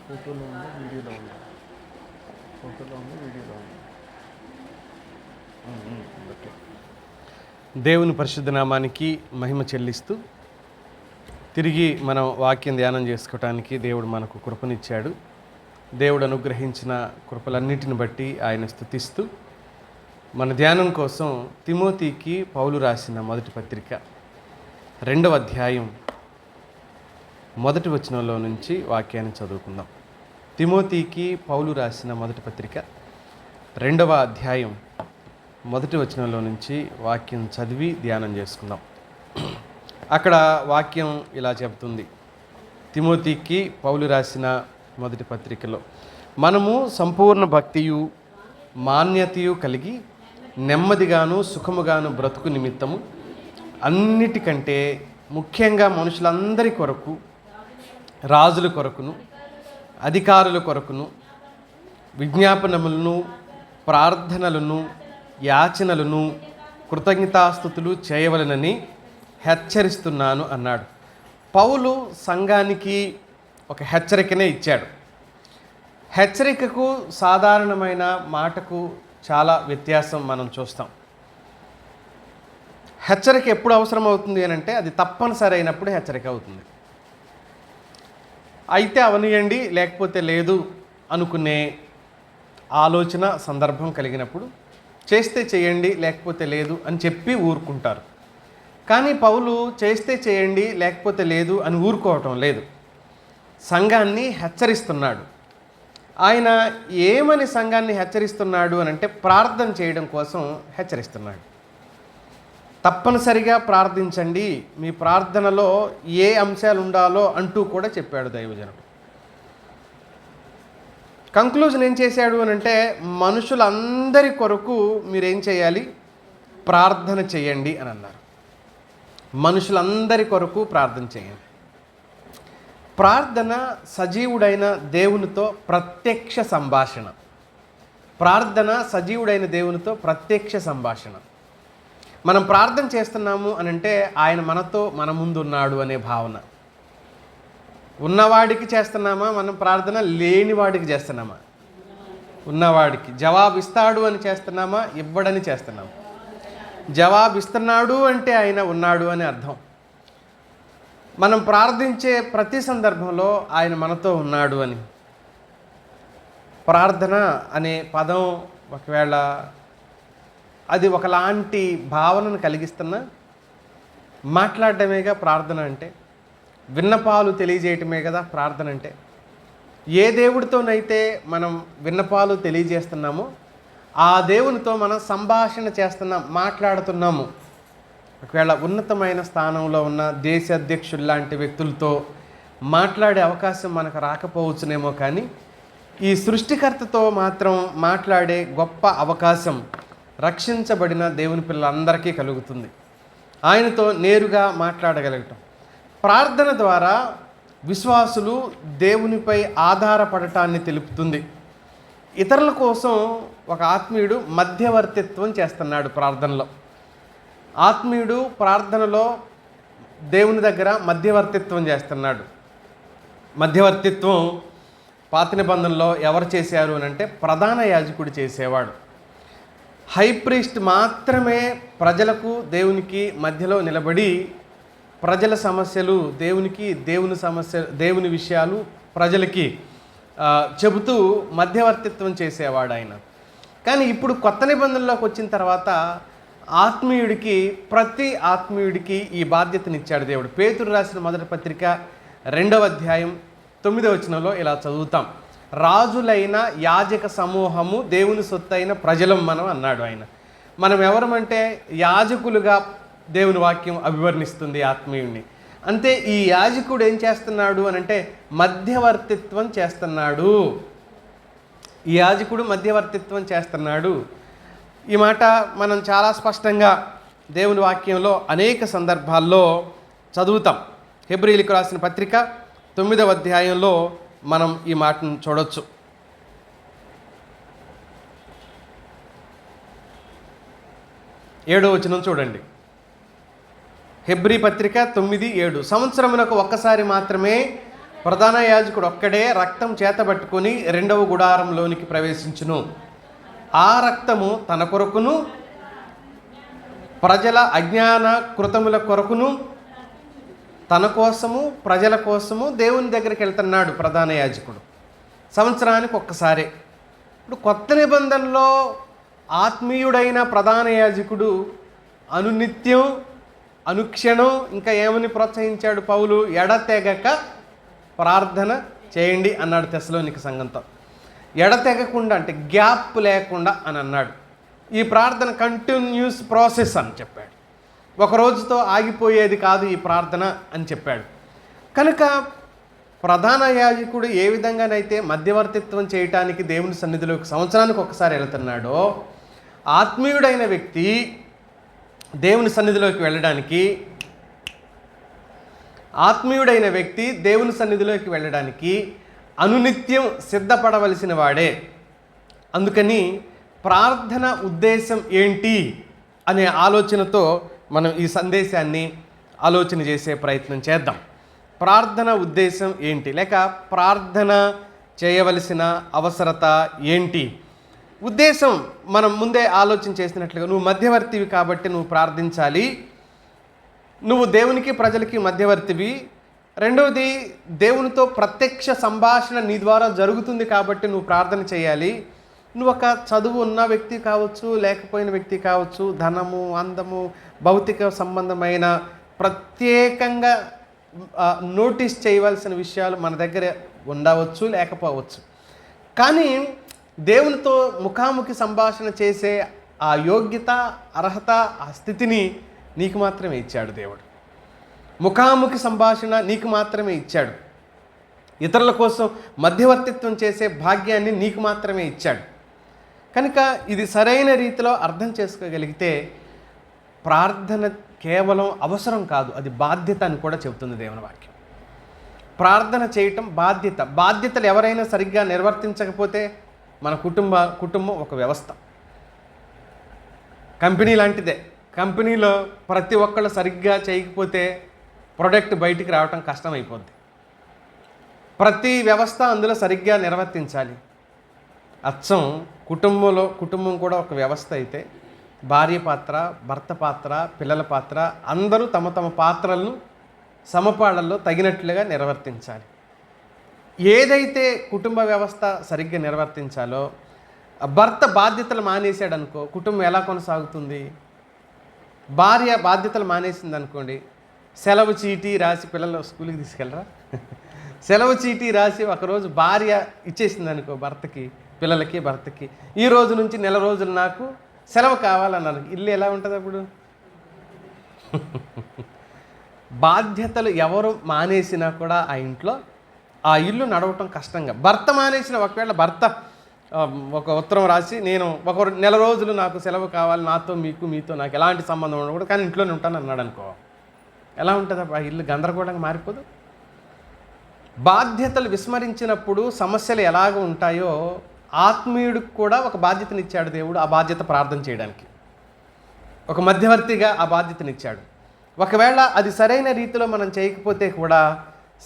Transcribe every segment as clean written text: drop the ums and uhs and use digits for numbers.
ఫోటోలో ఉంది, వీడియోలో ఉంది. ఫోటోలో ఉంది, వీడియోలో ఉంది. ఓకే. దేవుని పరిశుద్ధ నామానికి మహిమ చెల్లిస్తూ తిరిగి మనం వాక్యం ధ్యానం చేసుకోవటానికి దేవుడు మనకు కృపనిచ్చాడు. దేవుడు అనుగ్రహించిన కృపలన్నిటిని బట్టి ఆయన స్తుతిస్తూ మన ధ్యానం కోసం తిమోతికి పౌలు రాసిన మొదటి పత్రిక 2వ అధ్యాయం మొదటి వచనంలో నుంచి వాక్యాన్ని చదువుకుందాం. తిమోతికి పౌలు రాసిన మొదటి పత్రిక 2వ అధ్యాయం మొదటి వచనంలో నుంచి వాక్యం చదివి ధ్యానం చేసుకుందాం. అక్కడ వాక్యం ఇలా చెబుతుంది. తిమోతికి పౌలు రాసిన మొదటి పత్రికలో, మనము సంపూర్ణ భక్తియు మాన్యతయు కలిగి నెమ్మదిగాను సుఖముగాను బ్రతుకు నిమిత్తము అన్నిటికంటే ముఖ్యంగా మనుషులందరి కొరకు, రాజుల కొరకును అధికారుల కొరకును విజ్ఞాపనములను ప్రార్థనలను యాచనలను కృతజ్ఞతాస్తుతులు చేయవలనని హెచ్చరిస్తున్నాను అన్నాడు. పౌలు సంఘానికి ఒక హెచ్చరికనే ఇచ్చాడు. హెచ్చరికకు సాధారణమైన మాటకు చాలా వ్యత్యాసం మనం చూస్తాం. హెచ్చరిక ఎప్పుడు అవసరం అవుతుంది అని అంటే అది తప్పనిసరి అయినప్పుడు హెచ్చరిక అవుతుంది. అయితే అవనియండి లేకపోతే లేదు అనుకునే ఆలోచన సందర్భం కలిగినప్పుడు చేస్తే చేయండి లేకపోతే లేదు అని చెప్పి ఊరుకుంటారు. కానీ పౌలు చేస్తే చేయండి లేకపోతే లేదు అని ఊరుకోవటం లేదు, సంఘాన్ని హెచ్చరిస్తున్నాడు. ఆయన ఏమని సంఘాన్ని హెచ్చరిస్తున్నాడు అని అంటే ప్రార్థన చేయడం కోసం హెచ్చరిస్తున్నాడు. తప్పనిసరిగా ప్రార్థించండి, మీ ప్రార్థనలో ఏ అంశాలు ఉండాలో అంటూ కూడా చెప్పాడు దైవజనుడు. కంక్లూజన్ ఏం చేశాడు అని అంటే మనుషులందరి కొరకు మీరేం చేయాలి, ప్రార్థన చేయండి అని అన్నారు. మనుషులందరి కొరకు ప్రార్థన చేయండి. ప్రార్థన సజీవుడైన దేవునితో ప్రత్యక్ష సంభాషణ. ప్రార్థన సజీవుడైన దేవునితో ప్రత్యక్ష సంభాషణ. మనం ప్రార్థన చేస్తున్నాము అని అంటే ఆయన మనతో మన ముందు ఉన్నాడు అనే భావన. ఉన్నవాడికి చేస్తున్నామా మనం ప్రార్థన, లేనివాడికి చేస్తున్నామా? ఉన్నవాడికి జవాబిస్తాడు అని చేస్తున్నామా, ఇవ్వడని చేస్తున్నామా? జవాబిస్తున్నాడు అంటే ఆయన ఉన్నాడు అని అర్థం. మనం ప్రార్థించే ప్రతి సందర్భంలో ఆయన మనతో ఉన్నాడు అని. ప్రార్థన అనే పదం ఒకవేళ అది ఒకలాంటి భావనను కలిగిస్తున్నా, మాట్లాడటమేగా ప్రార్థన అంటే, విన్నపాలు తెలియజేయటమే కదా ప్రార్థన అంటే. ఏ దేవుడితోనైతే మనం విన్నపాలు తెలియజేస్తున్నామో ఆ దేవునితో మనం సంభాషణ చేస్తున్నాం, మాట్లాడుతున్నాము. ఒకవేళ ఉన్నతమైన స్థానంలో ఉన్న దేశ అధ్యక్షులు లాంటి వ్యక్తులతో మాట్లాడే అవకాశం మనకు రాకపోవచ్చునేమో, కానీ ఈ సృష్టికర్తతో మాత్రం మాట్లాడే గొప్ప అవకాశం రక్షించబడిన దేవుని పిల్లలందరికీ కలుగుతుంది. ఆయనతో నేరుగా మాట్లాడగలగటం. ప్రార్థన ద్వారా విశ్వాసులు దేవునిపై ఆధారపడటాన్ని తెలుపుతుంది. ఇతరుల కోసం ఒక ఆత్మీయుడు మధ్యవర్తిత్వం చేస్తున్నాడు ప్రార్థనలో. ఆత్మీయుడు ప్రార్థనలో దేవుని దగ్గర మధ్యవర్తిత్వం చేస్తున్నాడు. మధ్యవర్తిత్వం పాత నిబంధనలో ఎవరు చేశారు అని అంటే ప్రధాన యాజకుడు చేసేవాడు. హై ప్రీస్ట్ మాత్రమే ప్రజలకు దేవునికి మధ్యలో నిలబడి ప్రజల సమస్యలు దేవునికి, దేవుని విషయాలు ప్రజలకి చెబుతూ మధ్యవర్తిత్వం చేసేవాడు ఆయన. కానీ ఇప్పుడు కొత్త నిబంధనలోకి వచ్చిన తర్వాత ప్రతి ఆత్మీయుడికి ఈ బాధ్యతనిచ్చాడు దేవుడు. పేతురు రాసిన మొదటి పత్రిక 2వ అధ్యాయం 9వ వచనంలో ఇలా చదువుతాం. రాజులైన యాజక సమూహము దేవుని సొత్తైన ప్రజలం మనం అన్నాడు ఆయన. మనం ఎవరమంటే యాజకులుగా దేవుని వాక్యం అభివర్ణిస్తుంది ఆత్మీయుడిని. అంతే, ఈ యాజకుడు ఏం చేస్తున్నాడు అని అంటే మధ్యవర్తిత్వం చేస్తున్నాడు. ఈ యాజకుడు మధ్యవర్తిత్వం చేస్తున్నాడు. ఈ మాట మనం చాలా స్పష్టంగా దేవుని వాక్యంలో అనేక సందర్భాల్లో చదువుతాం. హెబ్రీయులకు రాసిన పత్రిక 9వ అధ్యాయంలో మనం ఈ మాటను చూడొచ్చు. 7వ వచనం చూడండి. హెబ్రీ పత్రిక 9:7. సంవత్సరమునకు ఒక్కసారి మాత్రమే ప్రధాన యాజకుడు ఒక్కడే రక్తం చేతబట్టుకొని రెండవ గుడారంలోనికి ప్రవేశించును. ఆ రక్తము తన కొరకును ప్రజల అజ్ఞాన కృతముల కొరకును తన కోసము ప్రజల కోసము దేవుని దగ్గరికి వెళ్తున్నాడు ప్రధాన యాజకుడు. సంవత్సరానికి ఒక్కసారే. ఇప్పుడు కొత్త నిబంధనలో ఆత్మీయుడైన ప్రధాన యాజకుడు అనునిత్యం అనుక్షణం ఇంకా ఏమని ప్రోత్సహించాడు పౌలు? ఎడతెగక ప్రార్థన చేయండి అన్నాడు తెస్సలోనిక సంఘంతో. ఎడతెగకుండా అంటే గ్యాప్ లేకుండా అని అన్నాడు. ఈ ప్రార్థన కంటిన్యూస్ ప్రాసెస్ అని చెప్పాడు. ఒక రోజుతో ఆగిపోయేది కాదు ఈ ప్రార్థన అని చెప్పాడు. కనుక ప్రధాన యాజకుడు ఏ విధంగానైతే మధ్యవర్తిత్వం చేయటానికి దేవుని సన్నిధిలోకి సంవత్సరానికి ఒకసారి వెళుతున్నాడో, ఆత్మీయుడైన వ్యక్తి దేవుని సన్నిధిలోకి వెళ్ళడానికి అనునిత్యం సిద్ధపడవలసిన వాడే. అందుకని ప్రార్థన ఉద్దేశం ఏంటి అనే ఆలోచనతో మనం ఈ సందేశాన్ని ఆలోచన చేసే ప్రయత్నం చేద్దాం. ప్రార్థన ఉద్దేశం ఏంటి, లేక ప్రార్థన చేయవలసిన అవసరత ఏంటి? ఉద్దేశం మనం ముందే ఆలోచన చేసినట్లుగా, నువ్వు మధ్యవర్తివి కాబట్టి నువ్వు ప్రార్థించాలి. నువ్వు దేవునికి ప్రజలకి మధ్యవర్తివి. రెండవది, దేవునితో ప్రత్యక్ష సంభాషణ నీ ద్వారా జరుగుతుంది కాబట్టి నువ్వు ప్రార్థన చేయాలి. నువ్వు ఒక చదువు ఉన్న వ్యక్తి కావచ్చు, లేకపోయిన వ్యక్తి కావచ్చు, ధనము, అందము, భౌతిక సంబంధమైన ప్రత్యేకంగా నోటీస్ చేయవలసిన విషయాలు మన దగ్గర ఉండవచ్చు, లేకపోవచ్చు. కానీ దేవునితో ముఖాముఖి సంభాషణ చేసే ఆ యోగ్యత, అర్హత, ఆ స్థితిని నీకు మాత్రమే ఇచ్చాడు దేవుడు. ముఖాముఖి సంభాషణ నీకు మాత్రమే ఇచ్చాడు. ఇతరుల కోసం మధ్యవర్తిత్వం చేసే భాగ్యాన్ని నీకు మాత్రమే ఇచ్చాడు. కనుక ఇది సరైన రీతిలో అర్థం చేసుకోగలిగితే ప్రార్థన కేవలం అవసరం కాదు, అది బాధ్యత అని కూడా చెబుతుంది దేవుని వాక్యం. ప్రార్థన చేయటం బాధ్యత. బాధ్యతలు ఎవరైనా సరిగ్గా నిర్వర్తించకపోతే మన కుటుంబం ఒక వ్యవస్థ, కంపెనీ లాంటిదే. కంపెనీలో ప్రతి ఒక్కళ్ళు సరిగ్గా చేయకపోతే ప్రొడక్ట్ బయటికి రావటం కష్టమైపోద్ది. ప్రతి వ్యవస్థ అందులో సరిగ్గా నిర్వర్తించాలి. అచ్చం కుటుంబం కూడా ఒక వ్యవస్థ అయితే భార్య పాత్ర, భర్త పాత్ర, పిల్లల పాత్ర అందరూ తమ తమ పాత్రలను సమపాళ్లలో తగినట్లుగా నిర్వర్తించాలి. ఏదైతే కుటుంబ వ్యవస్థ సరిగ్గా నిర్వర్తించాలో, భర్త బాధ్యతలు మానేశాడు అనుకో, కుటుంబం ఎలా కొనసాగుతుంది? భార్య బాధ్యతలు మానేసింది అనుకోండి, సెలవు చీటీ రాసి పిల్లలు స్కూల్కి తీసుకెళ్ళరా? సెలవు చీటీ రాసి ఒకరోజు భార్య ఇచ్చేసింది అనుకో భర్తకి, పిల్లలకి, భర్తకి, ఈ రోజు నుంచి నెల రోజులు నాకు సెలవు కావాలన్నారు. ఇల్లు ఎలా ఉంటుంది అప్పుడు? బాధ్యతలు ఎవరు మానేసినా కూడా ఆ ఇంట్లో ఆ ఇల్లు నడవటం కష్టంగా. భర్త మానేసిన, ఒకవేళ భర్త ఒక ఉత్తరం రాసి, నేను ఒక నెల రోజులు నాకు సెలవు కావాలి, నాతో మీతో నాకు ఎలాంటి సంబంధం ఉండకూడదు, కానీ ఇంట్లోనే ఉంటాను అన్నాడు అనుకో, ఎలా ఉంటుంది ఆ ఇల్లు? గందరగోళంగా మారిపోదు. బాధ్యతలు విస్మరించినప్పుడు సమస్యలు ఎలాగ ఉంటాయో, ఆత్మీయుడికి కూడా ఒక బాధ్యతనిచ్చాడు దేవుడు. ఆ బాధ్యత ప్రార్థన చేయడానికి, ఒక మధ్యవర్తిగా ఆ బాధ్యతనిచ్చాడు. ఒకవేళ అది సరైన రీతిలో మనం చేయకపోతే కూడా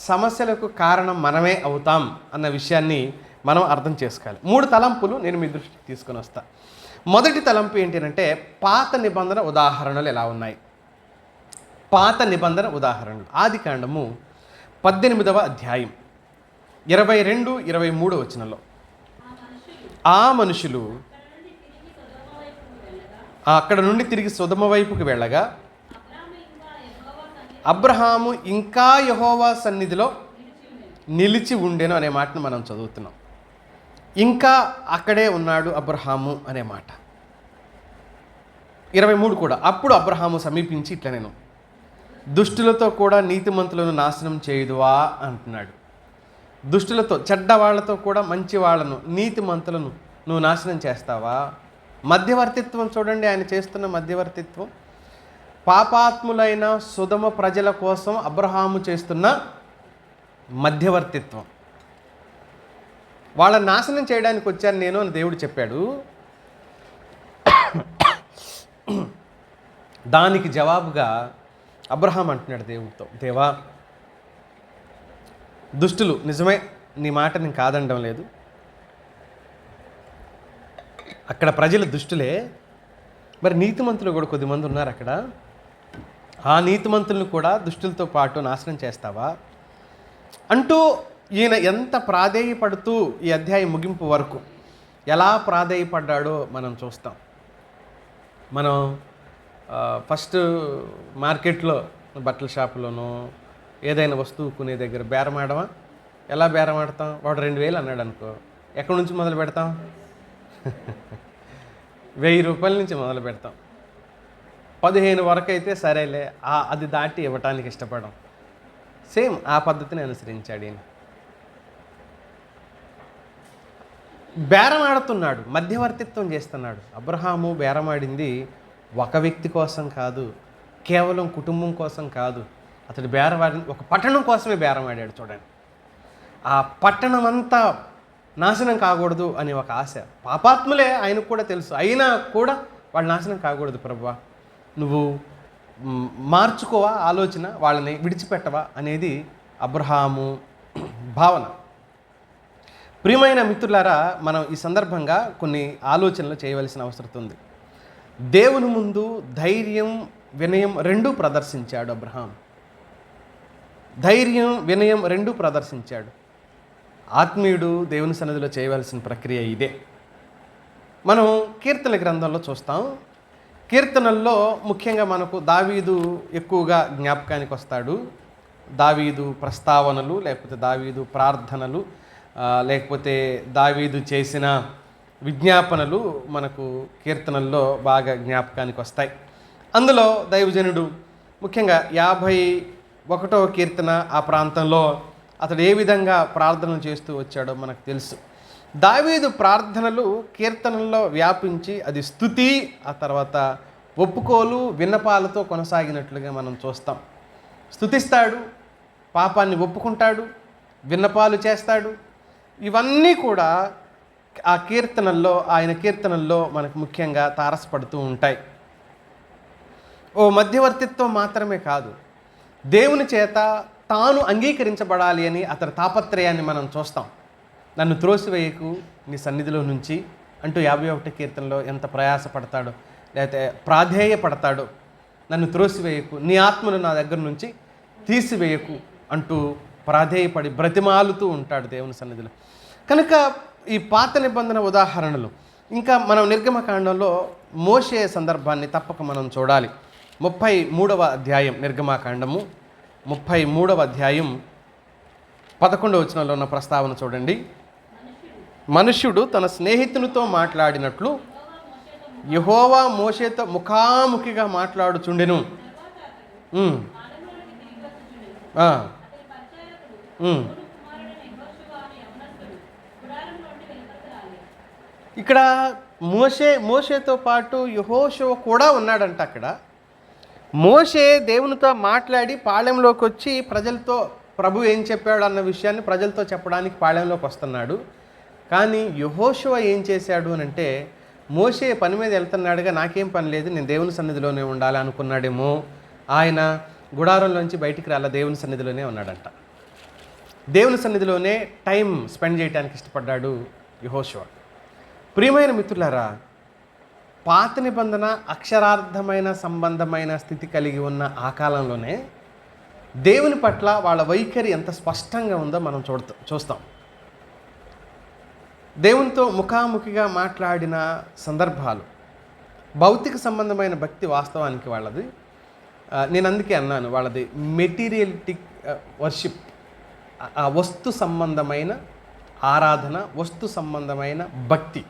సమస్యలకు కారణం మనమే అవుతాం అన్న విషయాన్ని మనం అర్థం చేసుకోవాలి. 3 తలంపులు నేను మీ దృష్టికి తీసుకొని వస్తా. మొదటి తలంపు ఏంటంటే, పాత నిబంధన ఉదాహరణలు ఎలా ఉన్నాయి? పాత నిబంధన ఉదాహరణలు. ఆదికాండము 18వ అధ్యాయం 22-23 వచనంలో, ఆ మనుషులు అక్కడ నుండి తిరిగి సొదొమ వైపుకు వెళ్ళగా అబ్రహాము ఇంకా యెహోవా సన్నిధిలో నిలిచి ఉండెను అనే మాటను మనం చదువుతున్నాం. ఇంకా అక్కడే ఉన్నాడు అబ్రహాము అనే మాట. 23 కూడా, అప్పుడు అబ్రహాము సమీపించి ఇట్లా, నేను దుష్టులతో కూడా నీతిమంతులను నాశనం చేయుదువా అంటున్నాడు. దుష్టులతో, చెడ్డ వాళ్ళతో కూడా మంచి వాళ్ళను, నీతిమంతులను నువ్వు నాశనం చేస్తావా? మధ్యవర్తిత్వం చూడండి, ఆయన చేస్తున్న మధ్యవర్తిత్వం. పాపాత్ములైన సొదొమ ప్రజల కోసం అబ్రహాము చేస్తున్న మధ్యవర్తిత్వం. వాళ్ళ నాశనం చేయడానికి వచ్చాను నేను అని దేవుడు చెప్పాడు. దానికి జవాబుగా అబ్రహాం అంటున్నాడు దేవుడితో, దేవా దుష్టులు, నిజమే, నీ మాట నేను కాదనడం లేదు. అక్కడ ప్రజలు దుష్టులే, మరి నీతిమంతులు కూడా కొద్దిమంది ఉన్నారు అక్కడ. ఆ నీతిమంతులను కూడా దుష్టులతో పాటు నాశనం చేస్తావా అంటూ ఈయన ఎంత ప్రాధేయపడుతూ ఈ అధ్యాయం ముగింపు వరకు ఎలా ప్రాధేయపడ్డాడో మనం చూస్తాం. మనం ఫస్ట్ మార్కెట్లో, బట్టల షాపులోనో ఏదైనా వస్తువు కొనే దగ్గర బేరమాడమా? ఎలా బేరమాడతాం? వాడు 2000 అన్నాడు అనుకో, ఎక్కడి నుంచి మొదలు పెడతాం? 1000 రూపాయల నుంచి మొదలు పెడతాం. 15 వరకు అయితే సరేలే, అది దాటి ఇవ్వటానికి ఇష్టపడం. సేమ్ ఆ పద్ధతిని అనుసరించాడు ఈయన. బేరమాడుతున్నాడు, మధ్యవర్తిత్వం చేస్తున్నాడు. అబ్రహాము బేరమాడింది ఒక వ్యక్తి కోసం కాదు, కేవలం కుటుంబం కోసం కాదు. అతడు బేరమాడింది ఒక పట్టణం కోసమే బేరమాడాడు. చూడండి, ఆ పట్టణం అంతా నాశనం కాకూడదు అనే ఒక ఆశ. పాపాత్ములే, ఆయనకు కూడా తెలుసు, అయినా కూడా వాళ్ళు నాశనం కాకూడదు ప్రభువా, నువ్వు మార్చుకోవా ఆలోచన, వాళ్ళని విడిచిపెట్టవా అనేది అబ్రహాము భావన. ప్రియమైన మిత్రులారా, మనం ఈ సందర్భంగా కొన్ని ఆలోచనలు చేయవలసిన అవసరం ఉంది. దేవుని ముందు ధైర్యం, వినయం రెండూ ప్రదర్శించాడు అబ్రహాం. ధైర్యం, వినయం రెండూ ప్రదర్శించాడు. ఆత్మీయుడు దేవుని సన్నిధిలో చేయవలసిన ప్రక్రియ ఇదే. మనం కీర్తన గ్రంథంలో చూస్తాం. కీర్తనల్లో ముఖ్యంగా మనకు దావీదు ఎక్కువగా జ్ఞాపకానికి వస్తాడు. దావీదు ప్రస్తావనలు, లేకపోతే దావీదు ప్రార్థనలు, లేకపోతే దావీదు చేసిన విజ్ఞాపనలు మనకు కీర్తనల్లో బాగా జ్ఞాపకానికి వస్తాయి. అందులో దైవజనుడు ముఖ్యంగా 51వ కీర్తన ఆ ప్రాంతంలో అతడు ఏ విధంగా ప్రార్థనలు చేస్తూ వచ్చాడో మనకు తెలుసు. దావీదు ప్రార్థనలు కీర్తనల్లో వ్యాపించి అది స్తుతి, ఆ తర్వాత ఒప్పుకోలు, విన్నపాలతో కొనసాగినట్లుగా మనం చూస్తాం. స్తుతిస్తాడు, పాపాన్ని ఒప్పుకుంటాడు, విన్నపాలు చేస్తాడు. ఇవన్నీ కూడా ఆ కీర్తనల్లో, ఆయన కీర్తనల్లో మనకు ముఖ్యంగా తారసపడుతూ ఉంటాయి. ఓ మధ్యవర్తిత్వం మాత్రమే కాదు, దేవుని చేత తాను అంగీకరించబడాలి అని అతని తాపత్రయాన్ని మనం చూస్తాం. నన్ను త్రోసివేయకు నీ సన్నిధిలో నుంచి అంటూ 51 కీర్తనలో ఎంత ప్రయాసపడతాడో, లేకపోతే ప్రాధేయపడతాడో. నన్ను త్రోసివేయకు, నీ ఆత్మను నా దగ్గర నుంచి తీసివేయకు అంటూ ప్రాధేయపడి బ్రతిమాలుతూ ఉంటాడు దేవుని సన్నిధిలో. కనుక ఈ పాత నిబంధన ఉదాహరణలు, ఇంకా మనం నిర్గమకాండంలో మోషే సందర్భాన్ని తప్పక మనం చూడాలి. 33వ అధ్యాయం, నిర్గమకాండము 33వ అధ్యాయం 11వ వచనంలో ఉన్న ప్రస్తావన చూడండి. మనుష్యుడు తన స్నేహితునితో మాట్లాడినట్లు యెహోవా మోషేతో ముఖాముఖిగా మాట్లాడుచుండెను. ఇక్కడ మోషేతో పాటు యెహోషువ కూడా ఉన్నాడంట. అక్కడ మోషే దేవునితో మాట్లాడి పాళెంలోకి వచ్చి ప్రజలతో ప్రభు ఏం చెప్పాడు అన్న విషయాన్ని ప్రజలతో చెప్పడానికి పాళెంలోకి వస్తున్నాడు. కానీ యెహోషువ ఏం చేశాడు అని అంటే, మోషే పని మీద వెళ్తున్నాడుగా, నాకేం పని లేదు, నేను దేవుని సన్నిధిలోనే ఉండాలి అనుకున్నాడేమో. ఆయన గుడారంలోంచి బయటికి రాల, దేవుని సన్నిధిలోనే ఉన్నాడంట. దేవుని సన్నిధిలోనే టైం స్పెండ్ చేయడానికి ఇష్టపడ్డాడు యెహోషువ. ప్రియమైన మిత్రులారా, పాత నిబంధన అక్షరార్థమైన సంబంధమైన స్థితి కలిగి ఉన్న ఆ కాలంలోనే దేవుని పట్ల వాళ్ళ వైఖరి ఎంత స్పష్టంగా ఉందో మనం చూస్తాం. దేవునితో ముఖాముఖిగా మాట్లాడిన సందర్భాలు. భౌతిక సంబంధమైన భక్తి వాస్తవానికి వాళ్ళది. నేను అందుకే అన్నాను, వాళ్ళది మెటీరియలిటిక్ వర్షిప్, ఆ వస్తు సంబంధమైన ఆరాధన, వస్తు సంబంధమైన భక్తి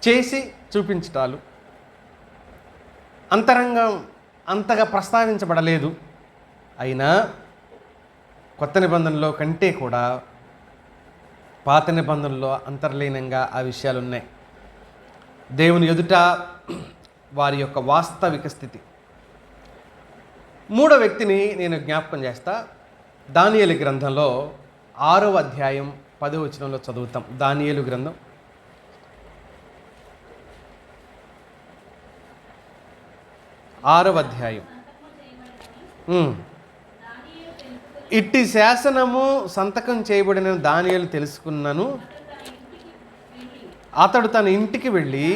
చేసి చూపించటాలు. అంతరంగం అంతగా ప్రస్తావించబడలేదు. అయినా కొత్త నిబంధనలో కంటే కూడా పాత నిబంధనలో అంతర్లీనంగా ఆ విషయాలు ఉన్నాయి. దేవుని ఎదుట వారి యొక్క వాస్తవిక స్థితి. 3వ వ్యక్తిని నేను జ్ఞాపకం చేస్తా. దానియేలు గ్రంథంలో 6వ అధ్యాయం 10వ వచనంలో చదువుతాం. దానియేలు గ్రంథం 6వ అధ్యాయం. ఇట్టి శాసనము సంతకం చేయబడిన దానియేలు తెలుసుకున్నాను. అతడు తన ఇంటికి వెళ్ళి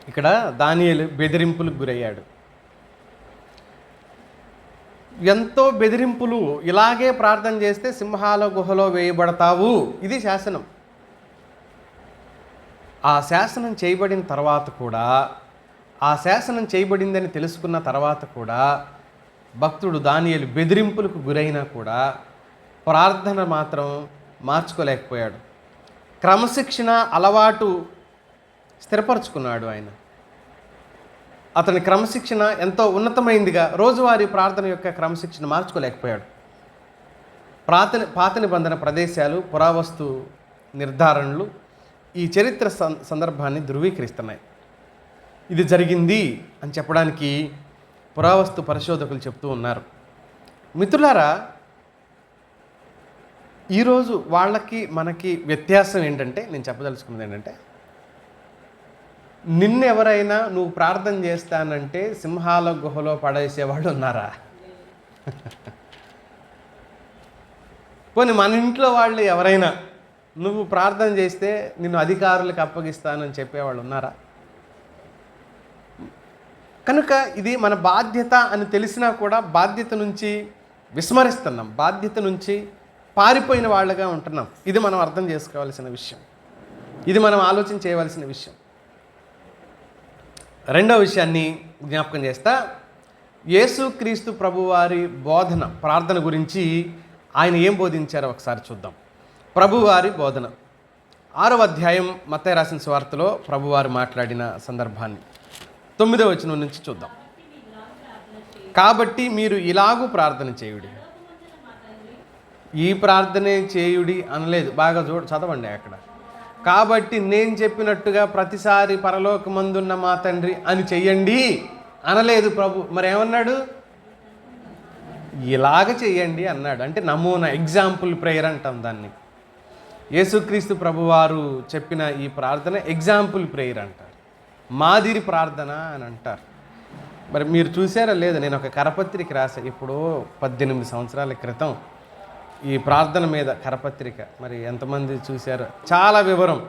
ఇక్కడ దానియేలు బెదిరింపులకు గురయ్యాడు. ఎంతో బెదిరింపులు, ఇలాగే ప్రార్థన చేస్తే సింహాల గుహలో వేయబడతావు, ఇది శాసనం. ఆ శాసనం చేయబడిన తర్వాత కూడా, ఆ శాసనం చేయబడిందని తెలుసుకున్న తర్వాత కూడా భక్తుడు దానియేలు బెదిరింపులకు గురైనా కూడా ప్రార్థన మాత్రం మార్చుకోలేకపోయాడు. క్రమశిక్షణ అలవాటు స్థిరపరచుకున్నాడు ఆయన. అతని క్రమశిక్షణ ఎంతో ఉన్నతమైందిగా, రోజువారీ ప్రార్థన యొక్క క్రమశిక్షణ మార్చుకోలేకపోయాడు. పాత నిబంధన ప్రదేశాలు, పురావస్తు నిర్ధారణలు ఈ చరిత్ర సందర్భాన్ని ధృవీకరిస్తున్నాయి. ఇది జరిగింది అని చెప్పడానికి పురావస్తు పరిశోధకులు చెప్తూ ఉన్నారు. మిత్రులారా, ఈరోజు వాళ్ళకి మనకి వ్యత్యాసం ఏంటంటే, నేను చెప్పదలుచుకున్నది ఏంటంటే, నిన్నెవరైనా నువ్వు ప్రార్థన చేస్తానంటే సింహాల గుహలో పడేసేవాళ్ళు ఉన్నారా? పోనీ మన ఇంట్లో వాళ్ళు ఎవరైనా నువ్వు ప్రార్థన చేస్తే నిన్ను అధికారులకు అప్పగిస్తానని చెప్పేవాళ్ళు ఉన్నారా? కనుక ఇది మన బాధ్యత అని తెలిసినా కూడా బాధ్యత నుంచి విస్మరిస్తున్నాం, బాధ్యత నుంచి పారిపోయిన వాళ్ళగా ఉంటున్నాం. ఇది మనం అర్థం చేసుకోవాల్సిన విషయం, ఇది మనం ఆలోచన చేయవలసిన విషయం. రెండవ విషయాన్ని జ్ఞాపకం చేస్తా, యేసుక్రీస్తు ప్రభువారి బోధన, ప్రార్థన గురించి ఆయన ఏం బోధించారో ఒకసారి చూద్దాం. ప్రభువారి బోధన 6వ అధ్యాయం మత్తయి రాసిన సువార్తలో ప్రభువారు మాట్లాడిన సందర్భాన్ని 9వ వచనం నుంచి చూద్దాం. కాబట్టి మీరు ఇలాగూ ప్రార్థన చేయుడి. ఈ ప్రార్థనే చేయుడి అనలేదు, బాగా చదవండి అక్కడ. కాబట్టి నేను చెప్పినట్టుగా ప్రతిసారి పరలోకమందున్న మా తండ్రి అని చెయ్యండి అనలేదు ప్రభు. మరి ఏమన్నాడు? ఇలాగ చెయ్యండి అన్నాడు. అంటే నమూనా, ఎగ్జాంపుల్ ప్రేయర్ అంటాం దాన్ని. యేసుక్రీస్తు ప్రభువారు చెప్పిన ఈ ప్రార్థన ఎగ్జాంపుల్ ప్రేయర్ అంటారు, మాదిరి ప్రార్థన అని అంటారు. మరి మీరు చూసారా లేదా? నేను ఒక కరపత్రిక రాసా ఎప్పుడో 18 సంవత్సరాల క్రితం ఈ ప్రార్థన మీద కరపత్రిక. మరి ఎంతమంది చూశారో, చాలా వివరం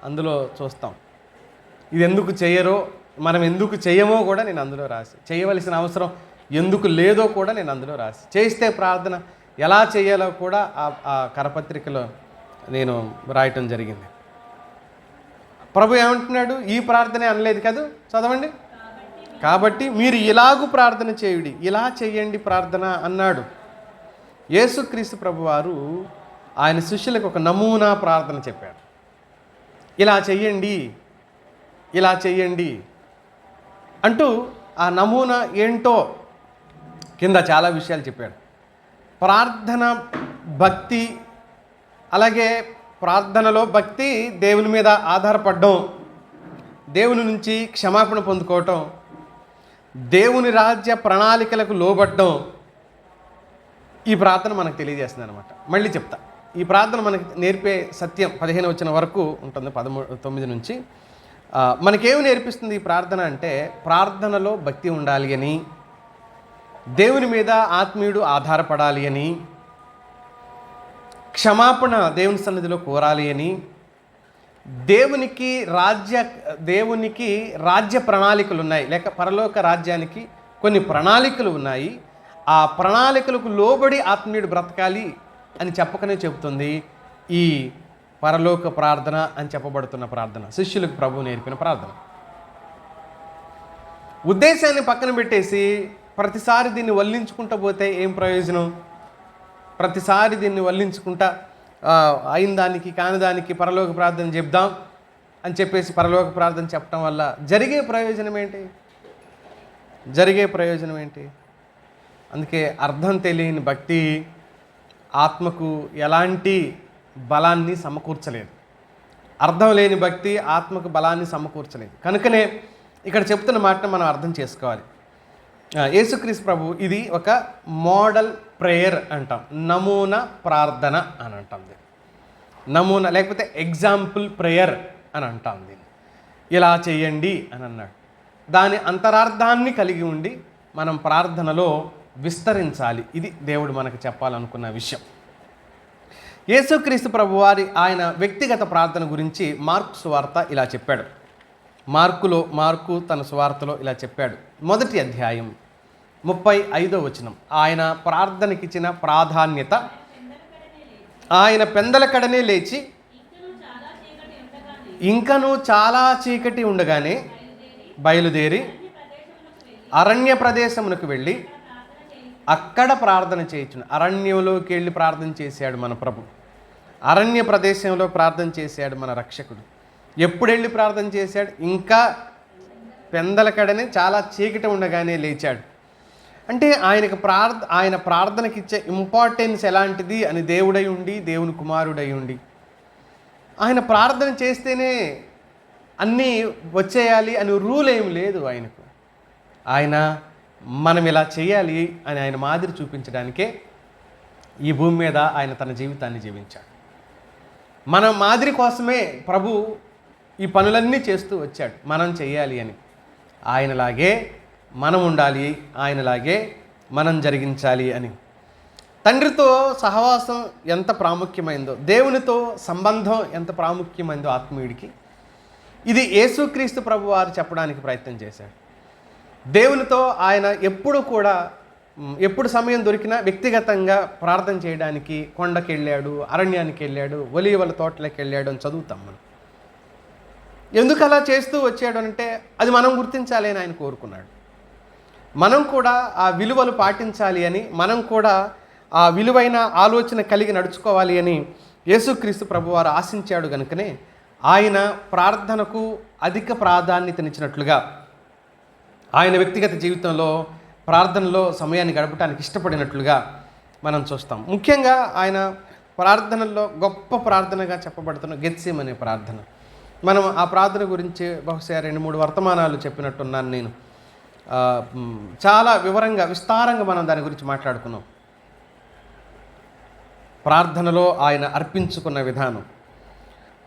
అందులో చూస్తాం. ఇది ఎందుకు చేయరో, మనం ఎందుకు చేయమో కూడా నేను అందులో రాసి, చేయవలసిన అవసరం ఎందుకు లేదో కూడా నేను అందులో రాసి, చేస్తే ప్రార్థన ఎలా చేయాలో కూడా ఆ కరపత్రికలో నేను రాయటం జరిగింది. ప్రభు ఏమంటున్నాడు? ఈ ప్రార్థనే అనలేదు కదా, చదవండి. కాబట్టి మీరు ఇలాగూ ప్రార్థన చేయుడి, ఇలా చేయండి ప్రార్థన అన్నాడు. యేసుక్రీస్తు ప్రభువారు ఆయన శిష్యులకు ఒక నమూనా ప్రార్థన చెప్పాడు. ఇలా చెయ్యండి, ఇలా చెయ్యండి అంటూ ఆ నమూనా ఏంటో కింద చాలా విషయాలు చెప్పాడు. ప్రార్థన భక్తి, అలాగే ప్రార్థనలో భక్తి దేవుని మీద ఆధారపడడం, దేవుని నుంచి క్షమాపణ పొందుకోవటం, దేవుని రాజ్య ప్రణాళికలకు లోబడ్డం, ఈ ప్రార్థన మనకు తెలియజేస్తుంది అనమాట. మళ్ళీ చెప్తా, ఈ ప్రార్థన మనకి నేర్పే సత్యం 15 వచనం వరకు ఉంటుంది, 9 నుంచి. మనకేమి నేర్పిస్తుంది ఈ ప్రార్థన అంటే, ప్రార్థనలో భక్తి ఉండాలి అని, దేవుని మీద ఆత్మీయుడు ఆధారపడాలి అని, క్షమాపణ దేవుని సన్నిధిలో కోరాలి అని, దేవునికి రాజ్య ప్రణాళికలు ఉన్నాయి, లేక పరలోక రాజ్యానికి కొన్ని ప్రణాళికలు ఉన్నాయి. ఆ ప్రణాళికలకు లోబడి ఆత్మీయుడు బ్రతకాలి అని చెప్పకనే చెబుతుంది ఈ పరలోక ప్రార్థన అని చెప్పబడుతున్న ప్రార్థన, శిష్యులకు ప్రభు నేర్పిన ప్రార్థన. ఉద్దేశాన్ని పక్కన పెట్టేసి ప్రతిసారి దీన్ని వల్లించుకుంటూ పోతే ఏం ప్రయోజనం? ప్రతిసారి దీన్ని వల్లించుకుంటా అయిన దానికి కాని దానికి పరలోక ప్రార్థన చెప్దాం అని చెప్పేసి పరలోక ప్రార్థన చెప్పడం వల్ల జరిగే ప్రయోజనం ఏంటి? అందుకే అర్థం తెలియని భక్తి ఆత్మకు ఎలాంటి బలాన్ని సమకూర్చలేదు. అర్థం లేని భక్తి ఆత్మకు బలాన్ని సమకూర్చలేదు. కనుకనే ఇక్కడ చెప్తున్న మాటను మనం అర్థం చేసుకోవాలి. యేసుక్రీస్తు ప్రభు ఇది ఒక మోడల్ ప్రేయర్ అంటాం, నమూనా ప్రార్థన అని అంటాం. నమూనా లేకపోతే ఎగ్జాంపుల్ ప్రేయర్ అని అంటాం దీన్ని. ఇలా చేయండి అని అన్నాడు. దాని అంతరార్థాన్ని కలిగి ఉండి మనం ప్రార్థనలో విస్తరించాలి. ఇది దేవుడు మనకు చెప్పాలనుకున్న విషయం. యేసుక్రీస్తు ప్రభువారి ఆయన వ్యక్తిగత ప్రార్థన గురించి మార్కు సువార్త ఇలా చెప్పాడు. మార్కు తన సువార్తలో ఇలా చెప్పాడు. 1వ అధ్యాయం 35వ వచనం. ఆయన ప్రార్థనకిచ్చిన ప్రాధాన్యత, ఆయన పెందలకడనే లేచి ఇంకనూ చాలా చీకటి ఉండగానే బయలుదేరి అరణ్య ప్రదేశమునకు వెళ్ళి అక్కడ ప్రార్థన చేయించును. అరణ్యంలోకి వెళ్ళి ప్రార్థన చేశాడు మన ప్రభు. అరణ్య ప్రదేశంలో ప్రార్థన చేశాడు మన రక్షకుడు. ఎప్పుడు వెళ్ళి ప్రార్థన చేశాడు? ఇంకా పెందలకడనే చాలా చీకటి ఉండగానే లేచాడు. అంటే ఆయన ప్రార్థనకి ఇచ్చే ఇంపార్టెన్స్ ఎలాంటిది అని దేవుడై ఉండి, దేవుని కుమారుడై ఉండి ఆయన ప్రార్థన చేస్తేనే అన్నీ వచ్చేయాలి అని రూల్ ఏం లేదు ఆయనకు. ఆయన మనం ఇలా చేయాలి అని ఆయన మాదిరి చూపించడానికే ఈ భూమి మీద ఆయన తన జీవితాన్ని జీవించాడు. మన మాదిరి కోసమే ప్రభు ఈ పనులన్నీ చేస్తూ వచ్చాడు, మనం చేయాలి అని. ఆయనలాగే మనం ఉండాలి, ఆయనలాగే మనం జరిగించాలి అని. తండ్రితో సహవాసం ఎంత ప్రాముఖ్యమైందో, దేవునితో సంబంధం ఎంత ప్రాముఖ్యమైందో ఆత్మీయుడికి, ఇది యేసుక్రీస్తు ప్రభు వారు చెప్పడానికి ప్రయత్నం చేశాడు. దేవునితో ఆయన ఎప్పుడు సమయం దొరికినా వ్యక్తిగతంగా ప్రార్థన చేయడానికి కొండకి వెళ్ళాడు, అరణ్యానికి వెళ్ళాడు, ఒలీవల తోటలోకి వెళ్ళాడు అని చదువుతాం మనం. ఎందుకు అలా చేస్తూ వచ్చాడు అంటే అది మనం గుర్తించాలి అని ఆయన కోరుకున్నాడు. మనం కూడా ఆ విలువలు పాటించాలి అని, మనం కూడా ఆ విలువైన ఆలోచన కలిగి నడుచుకోవాలి అని యేసుక్రీస్తు ప్రభువారు ఆశించాడు. కనుకనే ఆయన ప్రార్థనకు అధిక ప్రాధాన్యతనిచ్చినట్లుగా ఆయన వ్యక్తిగత జీవితంలో ప్రార్థనలో సమయాన్ని గడపడానికి ఇష్టపడినట్లుగా మనం చూస్తాం. ముఖ్యంగా ఆయన ప్రార్థనల్లో గొప్ప ప్రార్థనగా చెప్పబడుతున్న గెత్సేమనే ప్రార్థన. మనం ఆ ప్రార్థన గురించి బహుశా 2-3 వర్తమానాలు చెప్పినట్టున్నాను నేను. చాలా విస్తారంగా మనం దాని గురించి మాట్లాడుకున్నాం. ప్రార్థనలో ఆయన అర్పించుకున్న విధానం,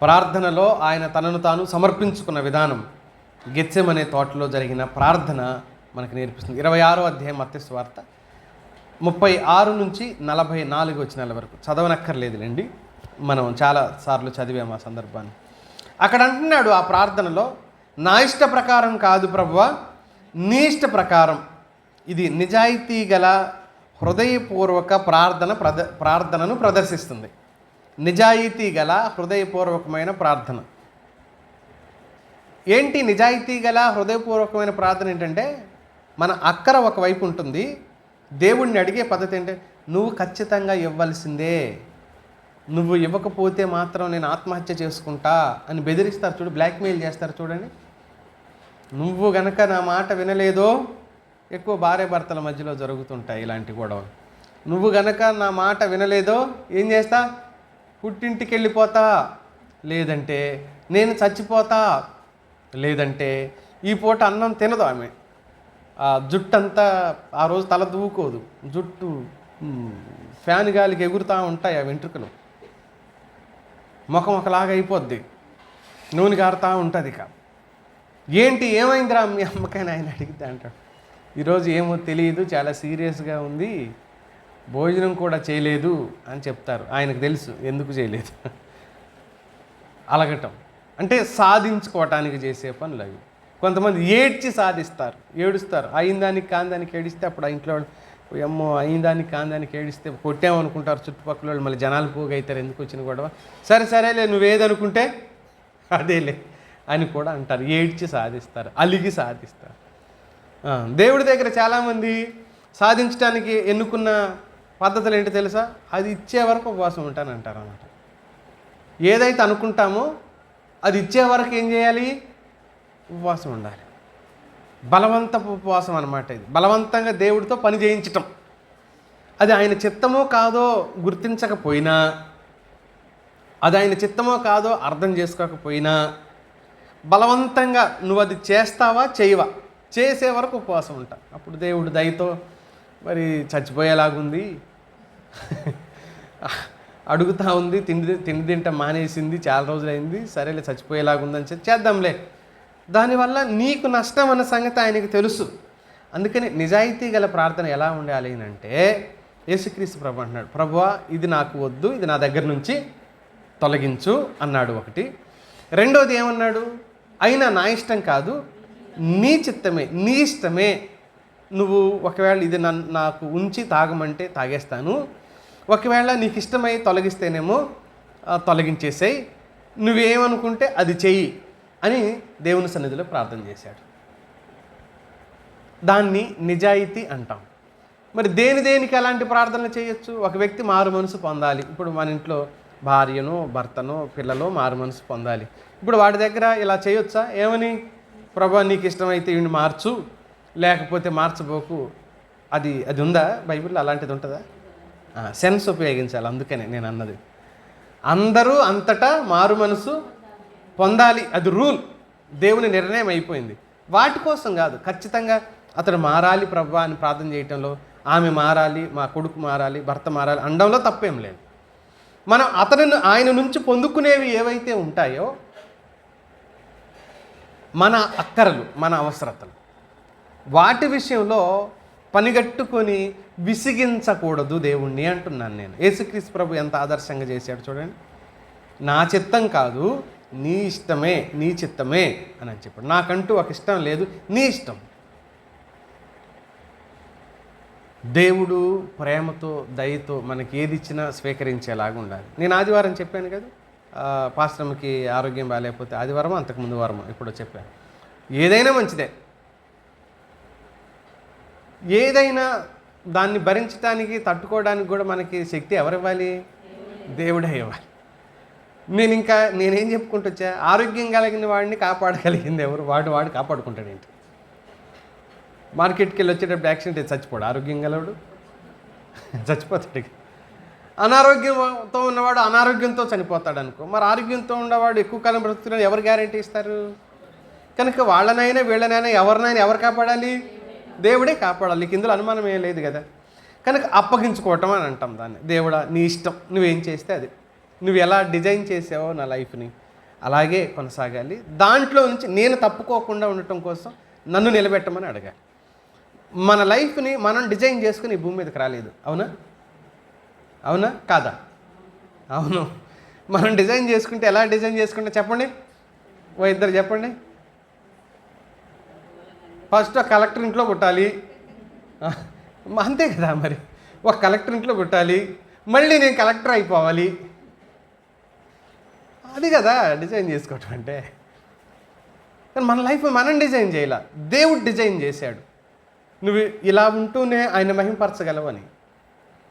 ప్రార్థనలో ఆయన తనను తాను సమర్పించుకున్న విధానం గెత్సేమనే తోటలో జరిగిన ప్రార్థన మనకు నేర్పిస్తుంది. 26వ అధ్యాయం మత్తయి సువార్త 36 నుంచి 44 వచనాల వరకు చదవనక్కర్లేదులేండి, మనం చాలా సార్లు చదివాము ఆ సందర్భాన్ని. అక్కడ అంటున్నాడు ఆ ప్రార్థనలో, నా ఇష్ట ప్రకారం కాదు ప్రభువా, నీ ఇష్ట ప్రకారం. ఇది నిజాయితీ గల హృదయపూర్వక ప్రార్థనను ప్రదర్శిస్తుంది. నిజాయితీ గల హృదయపూర్వకమైన ప్రార్థన. ఏంటి నిజాయితీ గల హృదయపూర్వకమైన ప్రార్థన? ఏంటంటే మన అక్కర ఒకవైపు ఉంటుంది, దేవుణ్ణి అడిగే పద్ధతి ఏంటంటే నువ్వు ఖచ్చితంగా ఇవ్వాల్సిందే, నువ్వు ఇవ్వకపోతే మాత్రం నేను ఆత్మహత్య చేసుకుంటా అని బెదిరిస్తారు చూడు, బ్లాక్మెయిల్ చేస్తారు చూడండి. నువ్వు గనక నా మాట వినలేదో, ఎక్కువ భార్య భర్తల మధ్యలో జరుగుతుంటాయి ఇలాంటి గొడవలు. నువ్వు గనక నా మాట వినలేదో ఏం చేస్తా? పుట్టింటికి వెళ్ళిపోతా, లేదంటే నేను చచ్చిపోతా, లేదంటే ఈ పూట అన్నం తినదు ఆమె, ఆ జుట్టు అంతా ఆ రోజు తల దూకోదు, జుట్టు ఫ్యాన్ గాలికి ఎగురుతూ ఉంటాయి ఆ వెంట్రుకలు, ముఖం ఒకలాగా అయిపోద్ది, నూనె కారుతూ ఉంటుంది. ఇక ఏంటి ఏమైందిరా మీ అమ్మకని ఆయన అడిగితే అంటాడు, ఈరోజు ఏమో తెలియదు, చాలా సీరియస్గా ఉంది, భోజనం కూడా చేయలేదు అని చెప్తారు. ఆయనకు తెలుసు ఎందుకు చేయలేదు. అలగటం అంటే సాధించుకోవటానికి చేసే పనులు అవి. కొంతమంది ఏడ్చి సాధిస్తారు, ఏడుస్తారు. అయిందానికి కాందానికి ఏడిస్తే అప్పుడు ఆ ఇంట్లో వాళ్ళు అమ్మో అయిందానికి కాందానికి ఏడిస్తే కొట్టామనుకుంటారు చుట్టుపక్కల వాళ్ళు. మళ్ళీ జనాలు పోగైతారు, ఎందుకు వచ్చిన గొడవ, సరేలే నువ్వేదనుకుంటే అదేలే అని కూడా అంటారు. ఏడ్చి సాధిస్తారు, అలిగి సాధిస్తారు. దేవుడి దగ్గర చాలామంది సాధించడానికి ఎన్నుకున్న పద్ధతులు ఏంటో తెలుసా? అది ఇచ్చే వరకు ఉపవాసం ఉంటానంటారు అన్నమాట. ఏదైతే అనుకుంటామో అది ఇచ్చే వరకు ఏం చేయాలి? ఉపవాసం ఉండాలి. బలవంతపు ఉపవాసం అన్నమాట. ఇది బలవంతంగా దేవుడితో పని చేయించటం. అది ఆయన చిత్తమో కాదో గుర్తించకపోయినా, అది ఆయన చిత్తమో కాదో అర్థం చేసుకోకపోయినా, బలవంతంగా నువ్వు అది చేస్తావా చేయవా, చేసే వరకు ఉపవాసం ఉంటా. అప్పుడు దేవుడు దయతో మరి చచ్చిపోయేలాగుంది, అడుగుతూ ఉంది, తిండి తింటా మానేసింది, చాలా రోజులైంది, సరేలే చచ్చిపోయేలాగా ఉందని చెప్పి చేద్దాంలే. దానివల్ల నీకు నష్టం అన్న సంగతి ఆయనకి తెలుసు. అందుకని నిజాయితీ గల ప్రార్థన ఎలా ఉండాలి అంటే, యేసుక్రీస్తు ప్రభు అంటున్నాడు, ప్రభువా ఇది నాకు వద్దు, ఇది నా దగ్గర నుంచి తొలగించు అన్నాడు ఒకటి. రెండోది ఏమన్నాడు, అయినా నా ఇష్టం కాదు, నీ చిత్తమే, నీ ఇష్టమే, నువ్వు ఒకవేళ ఇది నాకు ఉంచి తాగమంటే తాగేస్తాను, ఒకవేళ నీకు ఇష్టమై తొలగిస్తేనేమో తొలగించేసేయి, నువ్వేమనుకుంటే అది చెయ్యి అని దేవుని సన్నిధిలో ప్రార్థన చేశాడు. దాన్ని నిజాయితీ అంటాం. మరి దేనికి అలాంటి ప్రార్థనలు చేయొచ్చు? ఒక వ్యక్తి మారు మనసు పొందాలి. ఇప్పుడు మన ఇంట్లో భార్యను, భర్తను, పిల్లలో మారు మనసు పొందాలి. ఇప్పుడు వాడి దగ్గర ఇలా చేయొచ్చా? ఏమని, ప్రభా నీకు ఇష్టమైతే వీడిని మార్చు, లేకపోతే మార్చబోకు, అది ఉందా బైబిల్లో? అలాంటిది ఉంటుందా? సెన్స్ ఉపయోగించాలి. అందుకనే నేను అన్నది, అందరూ అంతటా మారు మనసు పొందాలి, అది రూల్, దేవుని నిర్ణయం అయిపోయింది. వాటి కోసం కాదు, ఖచ్చితంగా అతడు మారాలి ప్రభా అని ప్రార్థన చేయటంలో, ఆమె మారాలి, మా కొడుకు మారాలి, భర్త మారాలి అనడంలో తప్పేం లేదు. మనం ఆయన నుంచి పొందుకునేవి ఏవైతే ఉంటాయో, మన అక్కరలు, మన అవసరతలు, వాటి విషయంలో పనిగట్టుకొని విసిగించకూడదు దేవుణ్ణి అంటున్నాను నేను. యేసుక్రీస్తు ప్రభు ఎంత ఆదర్శంగా చేశాడు చూడండి. నా చిత్తం కాదు, నీ ఇష్టమే, నీ చిత్తమే అని చెప్పాడు. నాకంటూ ఒక ఇష్టం లేదు, నీ ఇష్టం. దేవుడు ప్రేమతో, దయతో మనకి ఏది ఇచ్చినా స్వీకరించేలాగా ఉండాలి. నేను ఆదివారం చెప్పాను కదా, పాస్టర్కి ఆరోగ్యం బాగాలేకపోతే, ఆదివారం అంతకుముందు వారం ఎప్పుడో చెప్పాను, ఏదైనా మంచిదే, ఏదైనా దాన్ని భరించడానికి, తట్టుకోవడానికి కూడా మనకి శక్తి ఎవరివ్వాలి? దేవుడే ఇవ్వాలి. నేనేం చెప్పుకుంటూ వచ్చా, ఆరోగ్యం కలిగిన వాడిని కాపాడగలిగింది ఎవరు? వాడు కాపాడుకుంటాడు ఏంటి? మార్కెట్కి వెళ్ళి వచ్చేటప్పుడు యాక్సిడెంట్ అయితే చచ్చిపోడు, ఆరోగ్యం గలవాడు చచ్చిపోతాడు. అనారోగ్యంతో ఉన్నవాడు అనారోగ్యంతో చనిపోతాడు అనుకో, మరి ఆరోగ్యంతో ఉన్నవాడు ఎక్కువ కాలం బ్రతుకుతున్నాడు, ఎవరు గ్యారెంటీ ఇస్తారు? కనుక వాళ్ళనైనా వీళ్ళనైనా ఎవరు కాపాడాలి? దేవుడే కాపాడాలి. ఇందులో అనుమానం ఏం లేదు కదా. కనుక అప్పగించుకోవటం అని అంటాం దాన్ని. దేవుడా నీ ఇష్టం, నువ్వేం చేస్తే అది, నువ్వు ఎలా డిజైన్ చేసావో నా లైఫ్ని అలాగే కొనసాగాలి, దాంట్లో నుంచి నేను తప్పుకోకుండా ఉండటం కోసం నన్ను నిలబెట్టమని అడగాలి. మన లైఫ్ని మనం డిజైన్ చేసుకుని ఈ భూమి మీదకి రాలేదు, అవునా కాదా? అవును. మనం డిజైన్ చేసుకుంటే ఎలా డిజైన్ చేసుకుంటే చెప్పండి, ఇద్దరు చెప్పండి. ఫస్ట్ ఒక కలెక్టర్ ఇంట్లో పుట్టాలి, అంతే కదా. మరి ఒక కలెక్టర్ ఇంట్లో పుట్టాలి, మళ్ళీ నేను కలెక్టర్ అయిపోవాలి, అది కదా డిజైన్ చేసుకోవటం అంటే. కానీ మన లైఫ్ మనం డిజైన్ చేయాల, దేవుడు డిజైన్ చేశాడు. నువ్వు ఇలా ఉంటూనే ఆయన మహిమపరచగలవని.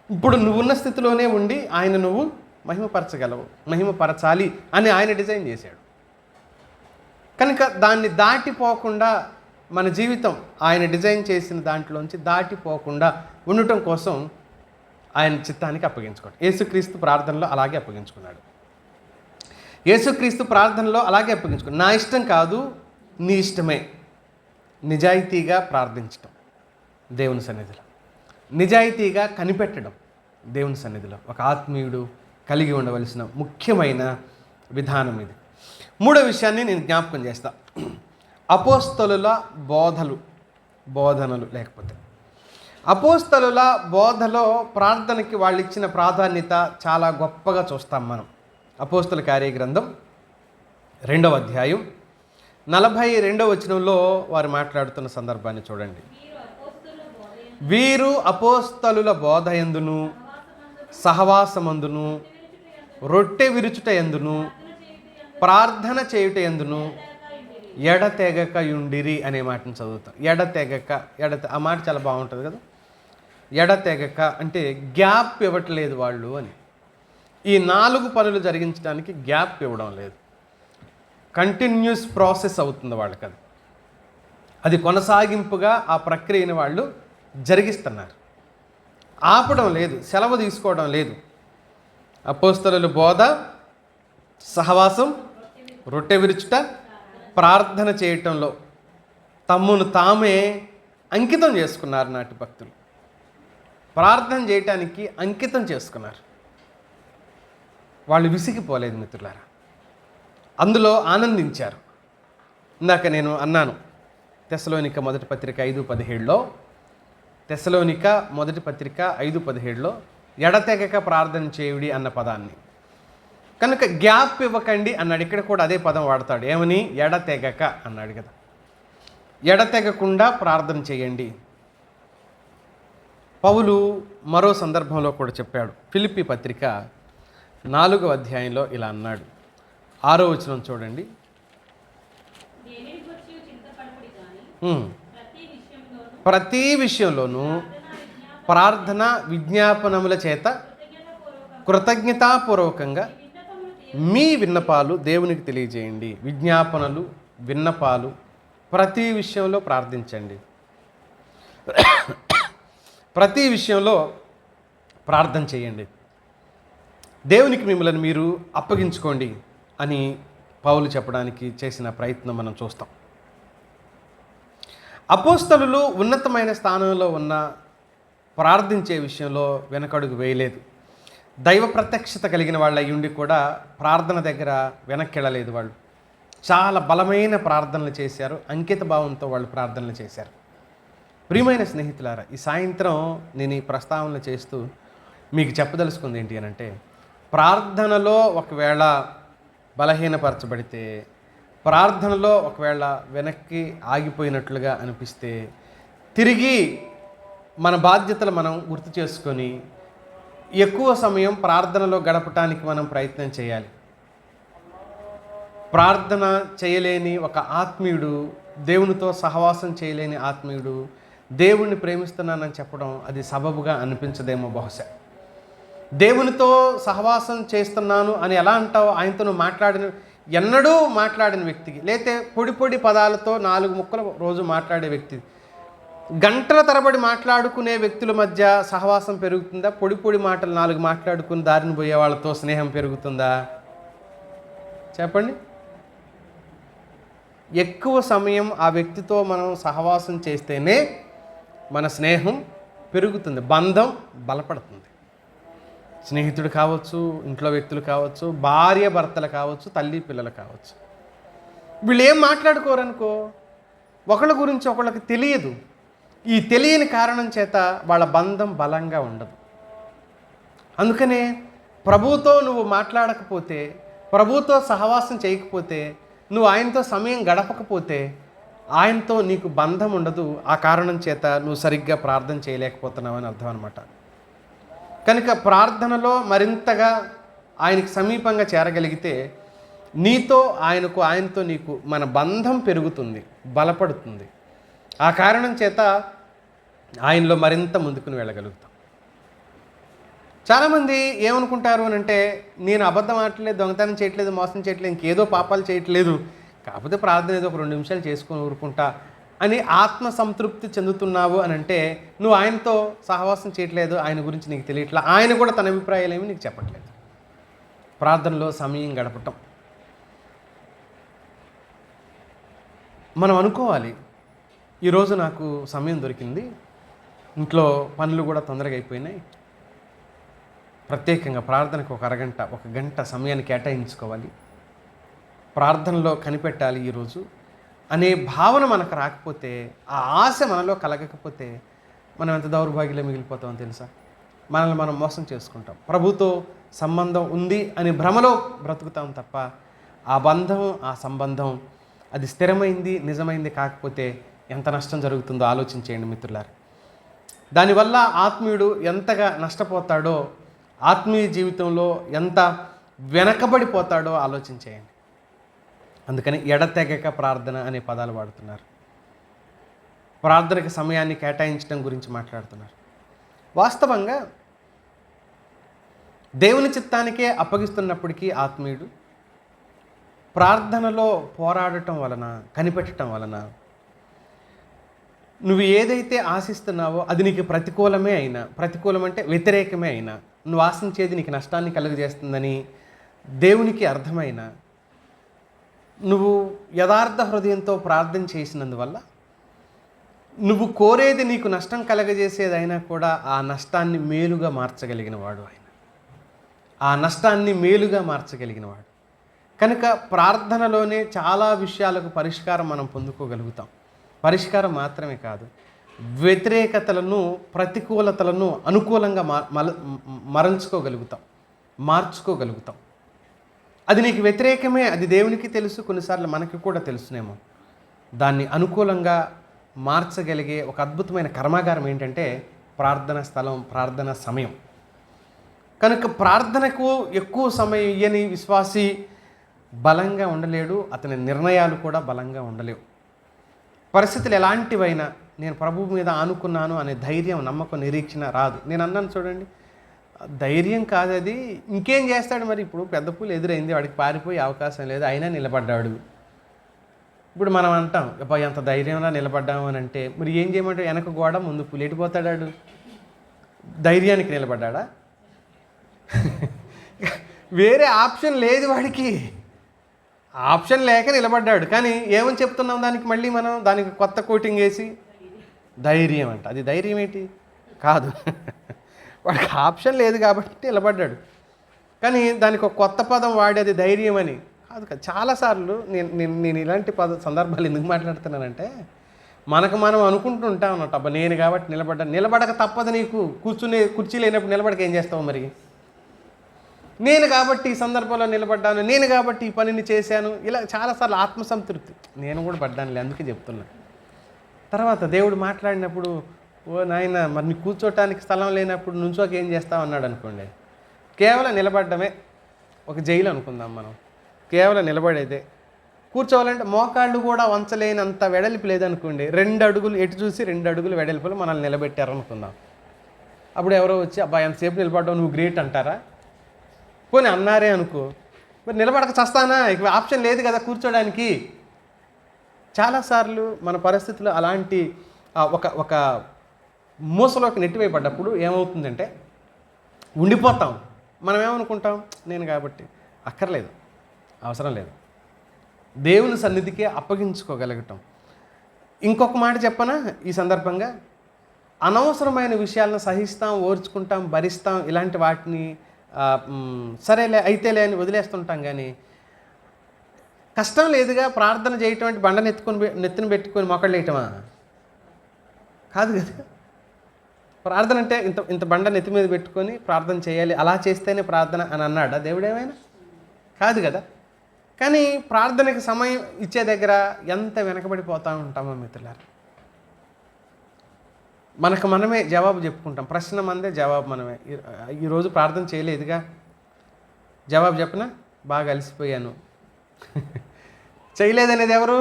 ఇప్పుడు నువ్వున్న స్థితిలోనే ఉండి ఆయన నువ్వు మహిమపరచగలవు, మహిమపరచాలి అని ఆయన డిజైన్ చేశాడు. కనుక దాన్ని దాటిపోకుండా మన జీవితం ఆయన డిజైన్ చేసిన దాంట్లోంచి దాటిపోకుండా ఉండటం కోసం ఆయన చిత్తానికి అప్పగించుకోండి. యేసుక్రీస్తు ప్రార్థనలో అలాగే అప్పగించుకున్నాడు. నా ఇష్టం కాదు, నీ ఇష్టమే. నిజాయితీగా ప్రార్థించటం దేవుని సన్నిధిలో, నిజాయితీగా కనిపెట్టడం దేవుని సన్నిధిలో ఒక ఆత్మీయుడు కలిగి ఉండవలసిన ముఖ్యమైన విధానం ఇది. మూడో విషయాన్ని నేను జ్ఞాపకం చేస్తా. అపోస్తలుల బోధనలు లేకపోతే అపోస్తలుల బోధలో ప్రార్థనకి వాళ్ళు ఇచ్చిన ప్రాధాన్యత చాలా గొప్పగా చూస్తాం మనం. అపోస్తల కార్యగ్రంథం 2వ అధ్యాయం 42వ వచనంలో వారు మాట్లాడుతున్న సందర్భాన్ని చూడండి. వీరు అపోస్తలుల బోధ యందును, సహవాసమందును, రొట్టె విరుచుట యందును, ప్రార్థన చేయుట యందును ఎడతెగక యుండిరి అనే మాటను చదువుతాం. ఆ మాట చాలా బాగుంటుంది కదా. ఎడతెగక అంటే గ్యాప్ ఇవ్వట్లేదు వాళ్ళు అని. ఈ 4 పనులు జరిగించడానికి గ్యాప్ ఇవ్వడం లేదు, కంటిన్యూస్ ప్రాసెస్ అవుతుంది వాళ్ళకి. అది కొనసాగింపుగా ఆ ప్రక్రియని వాళ్ళు జరిగిస్తున్నారు, ఆపడం లేదు, సెలవు తీసుకోవడం లేదు. అపోస్తలుల బోధ, సహవాసం, రొట్టె విరుచుట, ప్రార్థన చేయటంలో తమ్మును తామే అంకితం చేసుకున్నారు. నాటి భక్తులు ప్రార్థన చేయటానికి అంకితం చేసుకున్నారు. వాళ్ళు విసిగిపోలేదు మిత్రులారా, అందులో ఆనందించారు. ఇందాక నేను అన్నాను, తెస్సలోనిక మొదటి పత్రిక 5:17లో, తెస్సలోనిక మొదటి పత్రిక 5:17లో ఎడతెగక ప్రార్థన చేయుడి అన్న పదాన్ని, కనుక గ్యాప్ ఇవ్వకండి అన్నాడు. ఇక్కడ కూడా అదే పదం వాడతాడు. ఏమని? ఎడతెగక అన్నాడు కదా. ఎడతెగకుండా ప్రార్థన చేయండి. పౌలు మరో సందర్భంలో కూడా చెప్పాడు. ఫిలిప్పీ పత్రిక 4వ అధ్యాయంలో ఇలా అన్నాడు. 6వ వచనం చూడండి. ప్రతి విషయంలోనూ ప్రార్థన విజ్ఞాపనముల చేత కృతజ్ఞతాపూర్వకంగా మీ విన్నపాలు దేవునికి తెలియజేయండి. విజ్ఞాపనలు, విన్నపాలు, ప్రతి విషయంలో ప్రార్థించండి. ప్రతి విషయంలో ప్రార్థన చేయండి. దేవునికి మిమ్మల్ని మీరు అప్పగించుకోండి అని పౌలు చెప్పడానికి చేసిన ప్రయత్నం మనం చూస్తాం. అపోస్తలులు ఉన్నతమైన స్థానంలో ఉన్న ప్రార్థించే విషయంలో వెనకడుగు వేయలేదు. దైవ ప్రత్యక్షత కలిగిన వాళ్ళు అయ్యుండి కూడా ప్రార్థన దగ్గర వెనక్కెళ్ళలేదు. వాళ్ళు చాలా బలమైన ప్రార్థనలు చేశారు. అంకిత భావంతో వాళ్ళు ప్రార్థనలు చేశారు. ప్రియమైన స్నేహితులారా, ఈ సాయంత్రం నేను ఈ ప్రస్తావనలు చేస్తూ మీకు చెప్పదలుచుకుంది ఏంటి అని అంటే, ప్రార్థనలో ఒకవేళ బలహీనపరచబడితే, ప్రార్థనలో ఒకవేళ వెనక్కి ఆగిపోయినట్లుగా అనిపిస్తే, తిరిగి మన బాధ్యతలు మనం గుర్తు చేసుకొని ఎక్కువ సమయం ప్రార్థనలో గడపటానికి మనం ప్రయత్నం చేయాలి. ప్రార్థన చేయలేని ఒక ఆత్మీయుడు, దేవునితో సహవాసం చేయలేని ఆత్మీయుడు దేవుణ్ణి ప్రేమిస్తున్నానని చెప్పడం అది సబబుగా అనిపించదేమో బహుశా. దేవునితో సహవాసం చేస్తున్నాను అని ఎలా అంటావు? ఆయనతో నువ్వు ఎన్నడూ మాట్లాడిన వ్యక్తికి, లేతే పొడి పొడి పదాలతో 4 ముక్కలు రోజు మాట్లాడే వ్యక్తి, గంటల తరబడి మాట్లాడుకునే వ్యక్తుల మధ్య సహవాసం పెరుగుతుందా? పొడి పొడి మాటలు 4 మాట్లాడుకుని దారిని పోయే వాళ్ళతో స్నేహం పెరుగుతుందా? చెప్పండి. ఎక్కువ సమయం ఆ వ్యక్తితో మనం సహవాసం చేస్తేనే మన స్నేహం పెరుగుతుంది, బంధం బలపడుతుంది. స్నేహితుడు కావచ్చు, ఇంట్లో వ్యక్తులు కావచ్చు, భార్య భర్తలు కావచ్చు, తల్లి పిల్లలు కావచ్చు. వీళ్ళు ఏం మాట్లాడుకోరనుకో, ఒకళ్ళ గురించి ఒకళ్ళకి తెలియదు. ఈ తెలియని కారణం చేత వాళ్ళ బంధం బలంగా ఉండదు. అందుకనే ప్రభువుతో నువ్వు మాట్లాడకపోతే, ప్రభువుతో సహవాసం చేయకపోతే, నువ్వు ఆయనతో సమయం గడపకపోతే ఆయనతో నీకు బంధం ఉండదు. ఆ కారణం చేత నువ్వు సరిగ్గా ప్రార్థన చేయలేకపోతున్నావు అని అర్థం అనమాట. కనుక ప్రార్థనలో మరింతగా ఆయనకి సమీపంగా చేరగలిగితే నీతో ఆయనతో నీకు మన బంధం పెరుగుతుంది, బలపడుతుంది. ఆ కారణం చేత ఆయనలో మరింత ముందుకుని వెళ్ళగలుగుతాం. చాలామంది ఏమనుకుంటారు అని అంటే, నేను అబద్ధం ఆడట్లేదు, దొంగతనం చేయట్లేదు, మోసం చేయట్లేదు, ఇంకేదో పాపాలు చేయట్లేదు, కాకపోతే ప్రార్థన ఏదో ఒక 2 నిమిషాలు చేసుకొని ఊరుకుంటా అని ఆత్మ సంతృప్తి చెందుతున్నావు అని అంటే, నువ్వు ఆయనతో సహవాసం చేయట్లేదు, ఆయన గురించి నీకు తెలియట్లా, ఆయన కూడా తన అభిప్రాయాలు ఏమి నీకు చెప్పట్లేదు. ప్రార్థనలో సమయం గడపటం మనం అనుకోవాలి, ఈరోజు నాకు సమయం దొరికింది, ఇంట్లో పనులు కూడా తొందరగా అయిపోయినాయి, ప్రత్యేకంగా ప్రార్థనకు ఒక అరగంట, 1 గంట సమయాన్ని కేటాయించుకోవాలి, ప్రార్థనలో కనిపెట్టాలి ఈరోజు అనే భావన మనకు రాకపోతే, ఆ ఆశ మనలో కలగకపోతే మనం ఎంత దౌర్భాగ్యంలో మిగిలిపోతామో తెలుసా? మనల్ని మనం మోసం చేసుకుంటాం. ప్రభుతో సంబంధం ఉంది అని భ్రమలో బ్రతుకుతాం తప్ప, ఆ బంధం, ఆ సంబంధం అది స్థిరమైంది, నిజమైంది కాకపోతే ఎంత నష్టం జరుగుతుందో ఆలోచించేయండి మిత్రులారా. దానివల్ల ఆత్మీయుడు ఎంతగా నష్టపోతాడో, ఆత్మీయ జీవితంలో ఎంత వెనకబడిపోతాడో ఆలోచించేయండి. అందుకని ఎడతెగక ప్రార్థన అనే పదాలు వాడుతున్నారు. ప్రార్థనకి సమయాన్ని కేటాయించడం గురించి మాట్లాడుతున్నారు. వాస్తవంగా దేవుని చిత్తానికే అప్పగిస్తున్నప్పటికీ ఆత్మీయుడు ప్రార్థనలో పోరాడటం వలన, కనిపెట్టడం వలన నువ్వు ఏదైతే ఆశిస్తున్నావో అది నీకు ప్రతికూలమే అయినా, ప్రతికూలం అంటే వ్యతిరేకమే అయినా, నువ్వు ఆశించేది నీకు నష్టాన్ని కలుగజేస్తుందని దేవునికి అర్థమైనా, నువ్వు యథార్థ హృదయంతో ప్రార్థన చేసినందువల్ల నువ్వు కోరేది నీకు నష్టం కలగజేసేదైనా కూడా ఆ నష్టాన్ని మేలుగా మార్చగలిగిన వాడు ఆయన. ఆ నష్టాన్ని మేలుగా మార్చగలిగినవాడు. కనుక ప్రార్థనలోనే చాలా విషయాలకు పరిష్కారం మనం పొందుకోగలుగుతాం. పరిష్కారం మాత్రమే కాదు, వ్యతిరేకతలను, ప్రతికూలతలను అనుకూలంగా మార్చుకోగలుగుతాం. అది నీకు వ్యతిరేకమే, అది దేవునికి తెలుసు, కొన్నిసార్లు మనకి కూడా తెలుసునేమో. దాన్ని అనుకూలంగా మార్చగలిగే ఒక అద్భుతమైన కర్మాగారం ఏంటంటే ప్రార్థనా స్థలం, ప్రార్థనా సమయం. కనుక ప్రార్థనకు ఎక్కువ సమయం ఇయ్యని విశ్వాసి బలంగా ఉండలేడు, అతని నిర్ణయాలు కూడా బలంగా ఉండలేవు. పరిస్థితులు ఎలాంటివైనా నేను ప్రభువు మీద ఆనుకున్నాను అనే ధైర్యం, నమ్మకం, నిరీక్షణ రాదు. నేను అన్నాను చూడండి, ధైర్యం కాదు అది. ఇంకేం చేస్తాడు మరి? ఇప్పుడు పెద్ద పూలు ఎదురైంది, వాడికి పారిపోయే అవకాశం లేదు, అయినా నిలబడ్డాడు. ఇప్పుడు మనం అంటాం, అబ్బా ఎంత ధైర్యంగా నిలబడ్డాము అని అంటే, మరి ఏం చేయమంటే వెనక గోడ, ముందు పూలు, ఎటుపోతాడాడు? ధైర్యానికి నిలబడ్డా? వేరే ఆప్షన్ లేదు వాడికి. ఆప్షన్ లేక నిలబడ్డాడు. కానీ ఏమని చెప్తున్నాం దానికి? మళ్ళీ మనం దానికి కొత్త కోటింగ్ వేసి ధైర్యం అంట. అది ధైర్యం ఏంటి? కాదు. వాడికి ఆప్షన్ లేదు కాబట్టి నిలబడ్డాడు. కానీ దానికి ఒక కొత్త పదం వాడి అది ధైర్యం అని కాదు. చాలాసార్లు నేను ఇలాంటి సందర్భాలు ఎందుకు మాట్లాడుతున్నానంటే, మనకు మనం అనుకుంటుంటాం అన్నట్టు, అబ్బా నేను కాబట్టి నిలబడ్డాను. నిలబడక తప్పదు నీకు. కుర్చీ లేనప్పుడు నిలబడక ఏం చేస్తావు మరి? నేను కాబట్టి ఈ సందర్భంలో నిలబడ్డాను, నేను కాబట్టి ఈ పనిని చేశాను, ఇలా చాలాసార్లు ఆత్మసంతృప్తి. నేను కూడా పడ్డానులే, అందుకే చెప్తున్నా. తర్వాత దేవుడు మాట్లాడినప్పుడు, ఓ నాయన మరి నీ కూర్చోటానికి స్థలం లేనప్పుడు నుంచోకి ఏం చేస్తావు అన్నాడు అనుకోండి. కేవలం నిలబడ్డమే ఒక జైలు అనుకుందాం మనం. కేవలం నిలబడేదే. కూర్చోవాలంటే మోకాళ్ళు కూడా వంచలేనంత వెడల్పు లేదనుకోండి. 2 అడుగులు ఎటు చూసి 2 అడుగులు వెడల్పులు మనల్ని నిలబెట్టారు అనుకుందాం. అప్పుడు ఎవరో వచ్చి, అబ్బా ఎంతసేపు నిలబడ్డావు, నువ్వు గ్రేట్ అంటారా? పోనీ అన్నారే అనుకో, మరి నిలబడక చస్తానా? ఇక ఆప్షన్ లేదు కదా కూర్చోడానికి. చాలాసార్లు మన పరిస్థితులు అలాంటి ఒక మూసలోకి నెట్టివేయబడ్డప్పుడు ఏమవుతుందంటే ఉండిపోతాం. మనం ఏమనుకుంటాం, నేను కాబట్టి అక్కర్లేదు, అవసరం లేదు. దేవుని సన్నిధికే అప్పగించుకోగలగటం. ఇంకొక మాట చెప్పనా ఈ సందర్భంగా? అనవసరమైన విషయాలను సహిస్తాం, ఓర్చుకుంటాం, భరిస్తాం. ఇలాంటి వాటిని సరేలే అయితేలే అని వదిలేస్తుంటాం. కానీ కష్టం లేదుగా ప్రార్థన చేయటం అంటే బండను నెత్తిన పెట్టుకొని మొక్కలు వేయటమా? కాదు కదా. ప్రార్థన అంటే ఇంత బండ నెత్తి మీద పెట్టుకొని ప్రార్థన చేయాలి, అలా చేస్తేనే ప్రార్థన అని అన్నాడా దేవుడు ఏమైనా? కాదు కదా. కానీ ప్రార్థనకి సమయం ఇచ్చే దగ్గర ఎంత వెనకబడిపోతూ ఉంటామో మిత్రులారా. మనకు మనమే జవాబు చెప్పుకుంటాం. ప్రశ్న మనదే, జవాబు మనమే. ఈరోజు ప్రార్థన చేయలేదుగా, జవాబు చెప్పనా? బాగా అలసిపోయాను. చేయలేదనేది ఎవరు?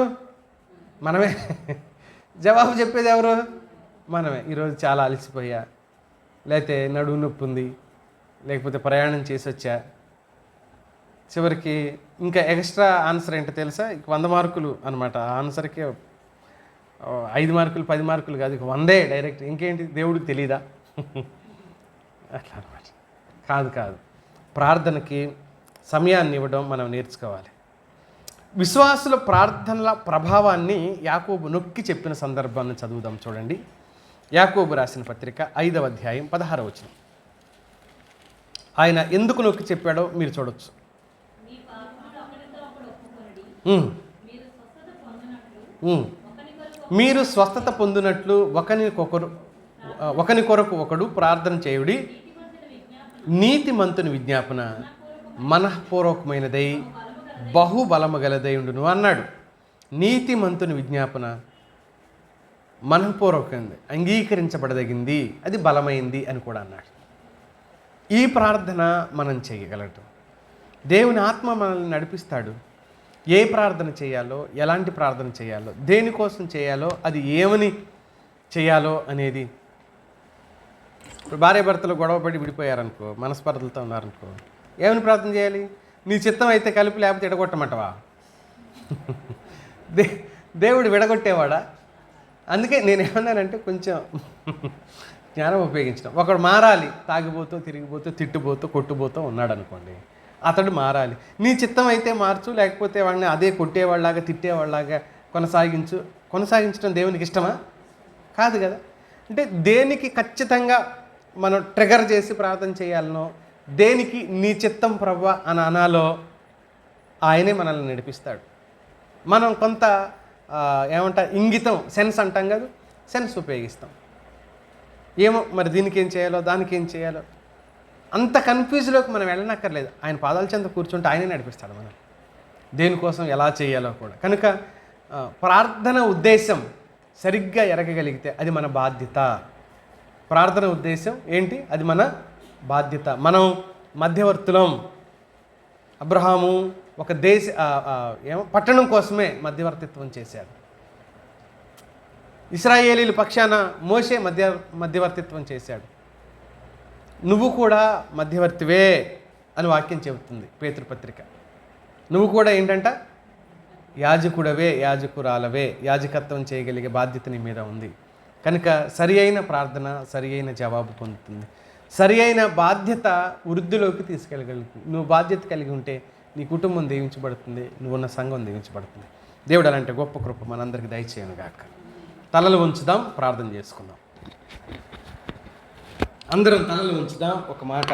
మనమే. జవాబు చెప్పేది ఎవరు? మనమే. ఈరోజు చాలా అలసిపోయా, లేకపోతే నడుము నొప్పి ఉంది, లేకపోతే ప్రయాణం చేసి వచ్చా. చివరికి ఇంకా ఎక్స్ట్రా ఆన్సర్ ఏంటో తెలుసా? 100 మార్కులు అనమాట. ఆన్సర్కి 5 మార్కులు 10 మార్కులు కాదు, ఇక 100 డైరెక్ట్. ఇంకేంటి, దేవుడికి తెలీదా? అట్లా అనమాట. కాదు. ప్రార్థనకి సమయాన్ని ఇవ్వడం మనం నేర్చుకోవాలి. విశ్వాసుల ప్రార్థనల ప్రభావాన్ని యాకోబు నొక్కి చెప్పిన సందర్భాన్ని చదువుదాం చూడండి. యాకోబు రాసిన పత్రిక 5వ అధ్యాయం 16వ వచనం. ఆయన ఎందుకు నొక్కి చెప్పాడో మీరు చూడొచ్చు. మీరు స్వస్థత పొందినట్లు ఒకని కొరకు ఒకడు ప్రార్థన చేయుడి. నీతిమంతుని విజ్ఞాపన మనఃపూర్వకమైనదై బహుబలము గలదై ఉండును అన్నాడు. నీతిమంతుని విజ్ఞాపన మనఃపూర్వకంగా అంగీకరించబడదగింది, అది బలమైంది అని కూడా అన్నాడు. ఈ ప్రార్థన మనం చేయగలగటం, దేవుని ఆత్మ మనల్ని నడిపిస్తాడు. ఏ ప్రార్థన చేయాలో, ఎలాంటి ప్రార్థన చేయాలో, దేనికోసం చేయాలో, అది ఏమని చేయాలో అనేది. ఇప్పుడు భార్యాభర్తలు గొడవపడి విడిపోయారనుకో, మనస్పర్ధలతో ఉన్నారనుకో, ఏమని ప్రార్థన చేయాలి? నీ చిత్తం అయితే కలిపి, లేకపోతే ఎడగొట్టమంటవా? దేవుడు విడగొట్టేవాడా? అందుకే నేనేమన్నానంటే కొంచెం జ్ఞానం ఉపయోగించడం. ఒకడు మారాలి, తాగిపోతూ, తిరిగిపోతూ, తిట్టుపోతూ, కొట్టుపోతూ ఉన్నాడు అనుకోండి, అతడు మారాలి. నీ చిత్తం అయితే మార్చు, లేకపోతే వాడిని అదే కొట్టేవాళ్ళలాగా, తిట్టేవాళ్ళలాగా కొనసాగించడం దేవునికి ఇష్టమా? కాదు కదా. అంటే దేనికి ఖచ్చితంగా మనం ట్రిగర్ చేసి ప్రార్థన చేయాలనో, దేనికి నీ చిత్తం ప్రభువా అని అనాలో ఆయనే మనల్ని నడిపిస్తాడు. మనం కొంత ఇంగితం, సెన్స్ అంటాం కదా, సెన్స్ ఉపయోగిస్తాం. ఏమో మరి దీనికి ఏం చేయాలో దానికి ఏం చేయాలో అంత కన్ఫ్యూజ్లోకి మనం వెళ్ళనక్కర్లేదు. ఆయన పాదాల చెంత కూర్చుంటే ఆయనే నడిపిస్తాడు మనం దేనికోసం ఎలా చేయాలో కూడా. కనుక ప్రార్థన ఉద్దేశం సరిగ్గా ఎరగగలిగితే అది మన బాధ్యత. ప్రార్థన ఉద్దేశం ఏంటి? అది మన బాధ్యత. మనం మధ్యవర్తులం. అబ్రహాము ఒక పట్టణం కోసమే మధ్యవర్తిత్వం చేశాడు. ఇశ్రాయేలీల పక్షాన మోషే మధ్యవర్తిత్వం చేశాడు. నువ్వు కూడా మధ్యవర్తివే అని వాక్యం చెబుతుంది పేతురు పత్రిక. నువ్వు కూడా ఏంటంట? యాజకుడవే, యాజకురాలవే. యాజకత్వం చేయగలిగే బాధ్యత నీ మీద ఉంది. కనుక సరి అయిన ప్రార్థన సరి అయిన జవాబు పొందుతుంది. సరి అయిన బాధ్యత వృద్ధిలోకి తీసుకెళ్ళగలుగుతుంది. నువ్వు బాధ్యత కలిగి ఉంటే నీ కుటుంబం దీవించబడుతుంది, నువ్వున్న సంఘం దీవించబడుతుంది. దేవుడు అలాంటి గొప్ప కృప మనందరికీ దయచేయను గాక. తలలు ఉంచుదాం, ప్రార్థన చేసుకుందాం. అందరం తలలు ఉంచుదాం. ఒక మాట